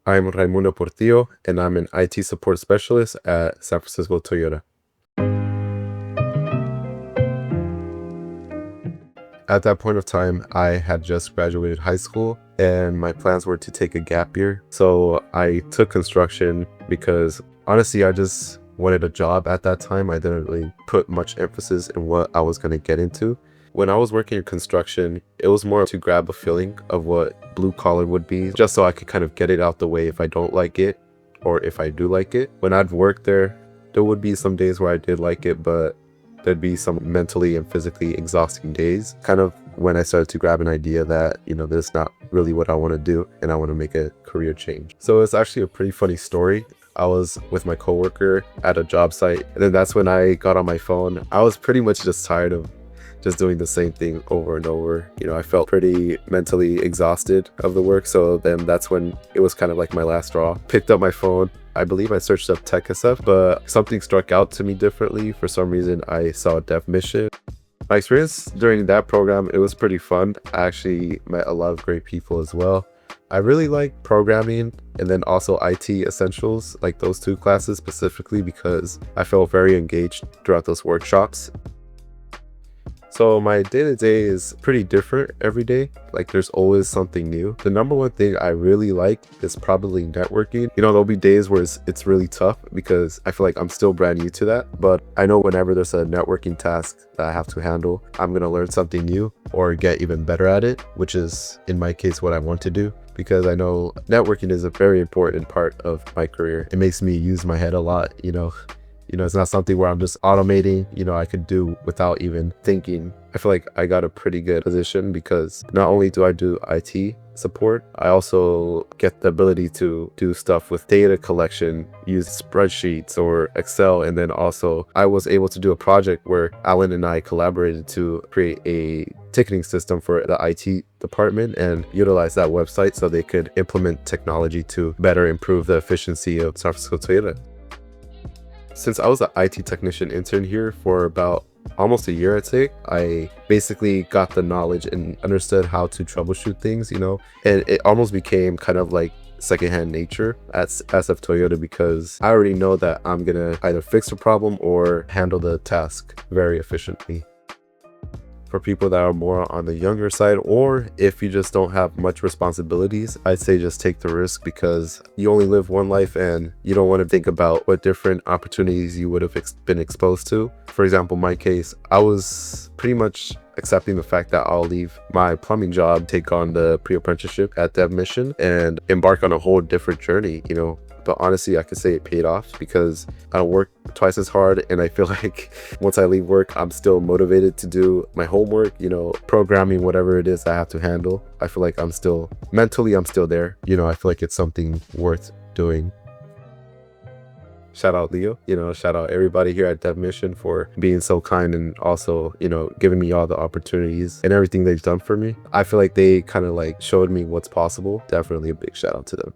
I'm Raymundo Portillo, and I'm an IT support specialist at San Francisco Toyota. At that point of time, I had just graduated high school, and my plans were to take a gap year. So I took construction because honestly, I just wanted a job at that time. I didn't really put much emphasis in what I was going to get into. When I was working in construction, it was more to grab a feeling of what blue collar would be, just so I could kind of get it out the way if I don't like it or if I do like it. When I'd work there would be some days where I did like it, but there'd be some mentally and physically exhausting days. Kind of when I started to grab an idea that, this is not really what I want to do and I want to make a career change. So it's actually a pretty funny story. I was with my coworker at a job site, and then that's when I got on my phone. I was pretty much just tired of just doing the same thing over and over. I felt pretty mentally exhausted of the work. So then that's when it was kind of like my last straw. Picked up my phone. I believe I searched up tech SF, but something struck out to me differently. For some reason, I saw Dev Mission. My experience during that program, it was pretty fun. I actually met a lot of great people as well. I really like programming and then also IT essentials, like those two classes specifically, because I felt very engaged throughout those workshops. So my day-to-day is pretty different every day. Like there's always something new. The number one thing I really like is probably networking. There'll be days where it's really tough because I feel like I'm still brand new to that. But I know whenever there's a networking task that I have to handle, I'm going to learn something new or get even better at it, which is in my case what I want to do. Because I know networking is a very important part of my career. It makes me use my head a lot, it's not something where I'm just automating, I could do without even thinking. I feel like I got a pretty good position because not only do I do IT support, I also get the ability to do stuff with data collection, use spreadsheets or Excel. And then also I was able to do a project where Alan and I collaborated to create a ticketing system for the IT department and utilize that website so they could implement technology to better improve the efficiency of San Francisco Toyota. Since I was an IT technician intern here for about almost a year, I'd say, I basically got the knowledge and understood how to troubleshoot things, and it almost became kind of like secondhand nature at SF Toyota because I already know that I'm gonna either fix a problem or handle the task very efficiently. For people that are more on the younger side, or if you just don't have much responsibilities, I'd say just take the risk because you only live one life and you don't want to think about what different opportunities you would have been exposed to. For example, my case, I was pretty much accepting the fact that I'll leave my plumbing job, take on the pre-apprenticeship at Dev Mission and embark on a whole different journey, But honestly, I could say it paid off because I don't work twice as hard. And I feel like once I leave work, I'm still motivated to do my homework, programming, whatever it is I have to handle. I feel like I'm still there. I feel like it's something worth doing. Shout out Leo, shout out everybody here at Dev Mission for being so kind and also, giving me all the opportunities and everything they've done for me. I feel like they kind of like showed me what's possible. Definitely a big shout out to them.